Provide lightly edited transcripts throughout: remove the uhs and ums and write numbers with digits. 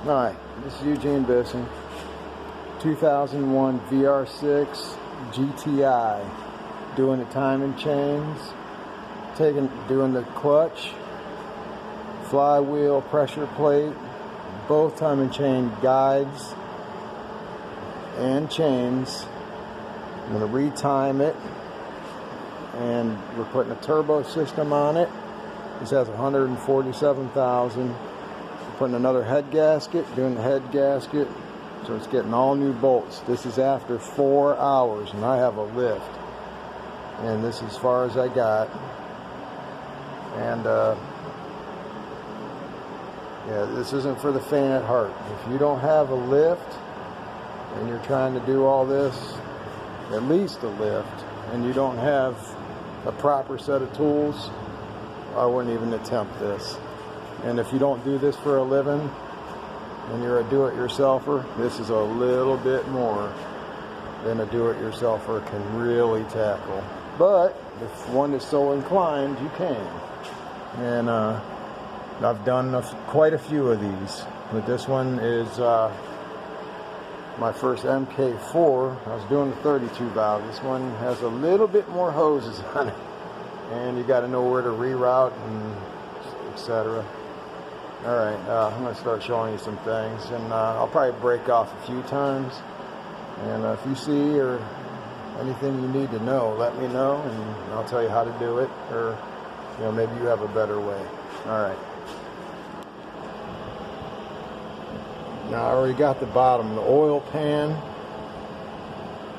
Alright, this is Eugene Bissing. 2001 VR6 GTI. Doing the timing chains, doing the clutch, flywheel, pressure plate, both timing chain guides and chains. I'm going to retime it, and we're putting a turbo system on it. This has 147,000. Putting another head gasket, doing the head gasket, so it's getting all new bolts. This is after 4 hours, and I have a lift, and this is as far as I got. And yeah, this isn't for the faint at heart. If you don't have a lift and you're trying to do all this, at least a lift, and you don't have a proper set of tools, I wouldn't even attempt this. And if you don't do this for a living and you're a do-it-yourselfer, this is a little bit more than a do-it-yourselfer can really tackle. But if one is so inclined, you can. And I've done quite a few of these. But this one is my first MK4. I was doing the 32 valve. This one has a little bit more hoses on it. And you got to know where to reroute and etc. Alright, I'm going to start showing you some things, and I'll probably break off a few times, and if you see or anything you need to know, let me know, and I'll tell you how to do it, or maybe you have a better way. Alright. Now I already got the bottom, the oil pan.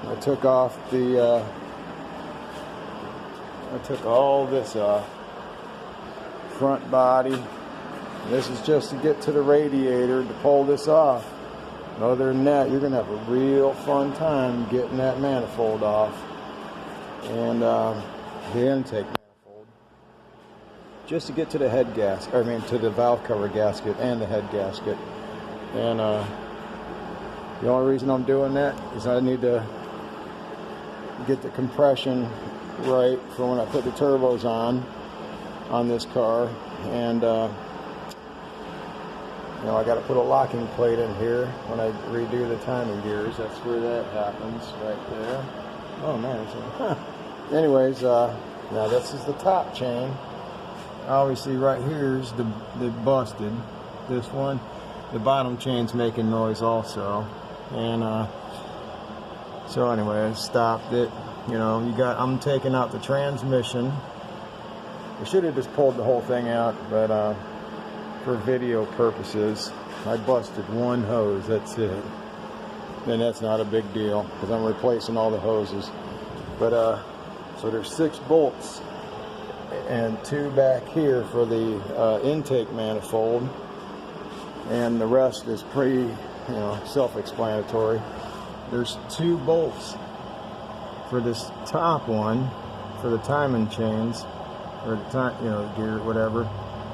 I took off the, I took all this off. Front body. This is just to get to the radiator to pull this off. Other than that, you're going to have a real fun time getting that manifold off. And the intake manifold. Just to get to the head gasket, to the valve cover gasket and the head gasket. And the only reason I'm doing that is I need to get the compression right for when I put the turbos on this car. And I got to put a locking plate in here when I redo the timing gears. That's where that happens, right there. Oh man. Anyways, now this is the top chain. Obviously right here is the busted. This one, the bottom chain's making noise also. And so anyway, I stopped it. I'm taking out the transmission. I should have just pulled the whole thing out, but for video purposes, I busted one hose, that's it. And that's not a big deal, because I'm replacing all the hoses. But, so there's 6 bolts, and 2 back here for the intake manifold, and the rest is pretty, self-explanatory. There's 2 bolts for this top one, for the timing chains, or the time, gear, whatever.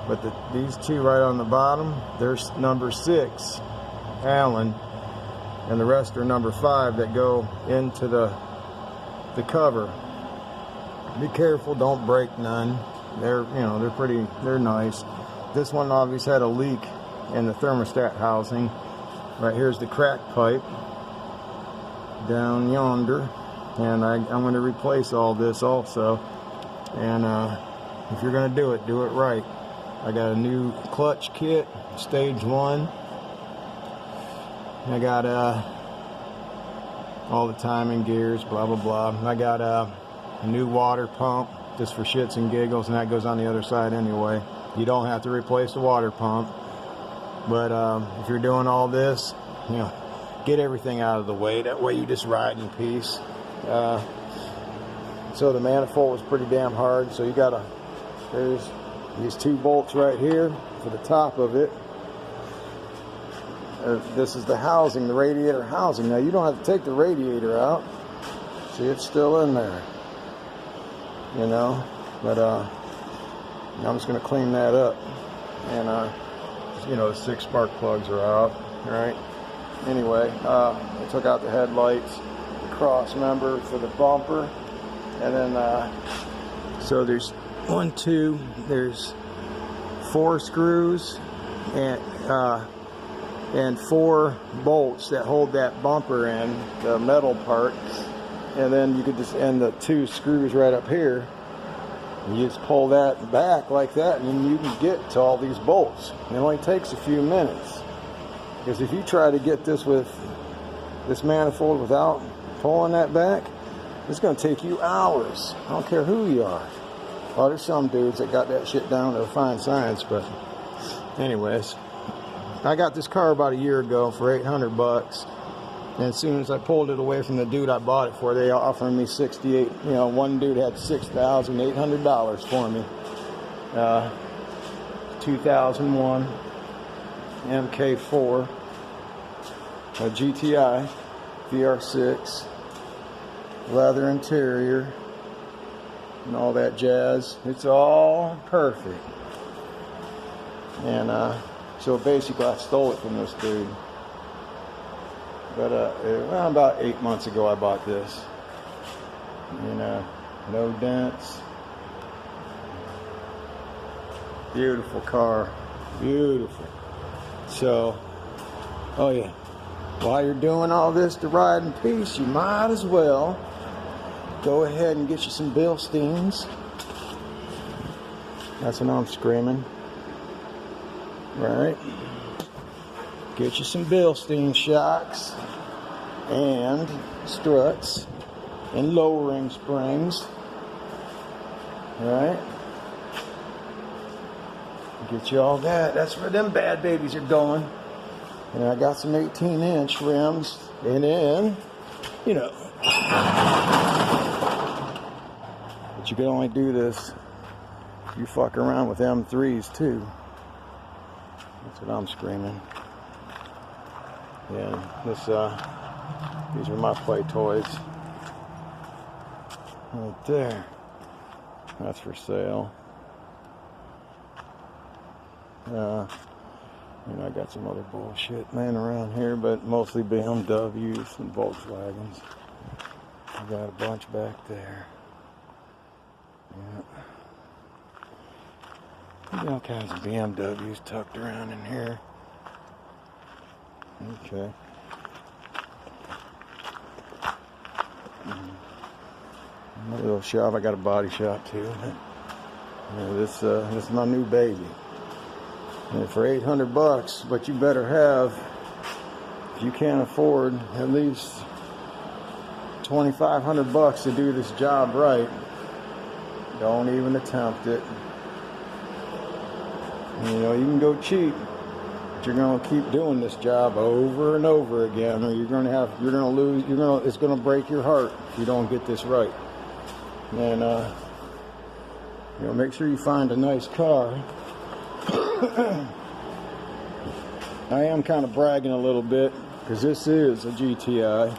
But these 2 right on the bottom, there's number 6, Allen, and the rest are number 5 that go into the cover. Be careful, don't break none. They're they're nice. This one obviously had a leak in the thermostat housing. Right here's the crack pipe down yonder, and I'm going to replace all this also. And if you're going to do it right. I got a new clutch kit, stage 1. I got all the timing gears, blah blah blah. I got a new water pump just for shits and giggles, and that goes on the other side anyway. You don't have to replace the water pump, but if you're doing all this, get everything out of the way. That way you just ride in peace. So the manifold was pretty damn hard, so there's these 2 bolts right here for the top of it. This is the housing, the radiator housing. Now you don't have to take the radiator out. See, it's still in there. But I'm just going to clean that up. And the 6 spark plugs are out. All right. Anyway, I took out the headlights, the cross member for the bumper, and then so there's 1, 2, there's 4 screws, and and 4 bolts that hold that bumper in, the metal part. And then you could just, and the 2 screws right up here, you just pull that back like that, and then you can get to all these bolts. It only takes a few minutes. Because if you try to get this with this manifold without pulling that back, it's going to take you hours. I don't care who you are. Well, there's some dudes that got that shit down to a fine science, but anyways, I got this car about a year ago for $800, and as soon as I pulled it away from the dude I bought it for, they offered me 68. You know, one dude had $6,800 for me. 2001 MK4, a GTI Vr6, leather interior, and all that jazz. It's all perfect. And so basically I stole it from this dude. But around about 8 months ago I bought this. And no dents. Beautiful car. Beautiful. So, oh yeah, while you're doing all this to ride in peace, you might as well go ahead and get you some Bilsteins. That's what I'm screaming. Right? Get you some Bilstein shocks and struts and lowering springs. Right? Get you all that. That's where them bad babies are going. And I got some 18-inch rims. And then, you know. But you can only do this if you fuck around with M3s too. That's what I'm screaming. Yeah, these are my play toys. Right there. That's for sale. And I got some other bullshit laying around here, but mostly BMWs and Volkswagens. I got a bunch back there. Yeah. You got all kinds of BMWs tucked around in here. Okay. Another little shop. I got a body shop too. Yeah, this is my new baby. And for $800, but you better have, if you can't afford at least $2,500 to do this job right, don't even attempt it. You know, you can go cheap, but you're going to keep doing this job over and over again, or it's going to break your heart if you don't get this right. And you know, make sure you find a nice car. I am kind of bragging a little bit because this is a GTI,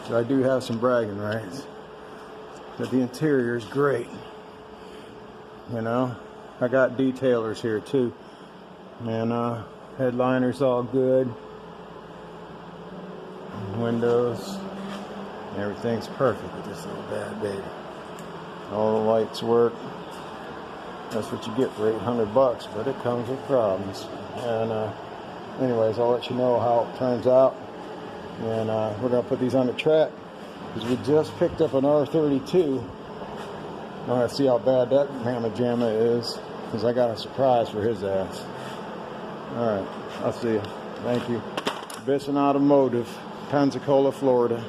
so I do have some bragging rights. But the interior is great. You know, I got detailers here too, and headliner's all good, windows, everything's perfect with this little bad baby. All the lights work. That's what you get for $800, but it comes with problems. And anyways, I'll let you know how it turns out. And we're gonna put these on the track because we just picked up an R32. I want to see how bad that mamma jamma is because I got a surprise for his ass. All right, I'll see you. Thank you. Bisson Automotive, Pensacola, Florida.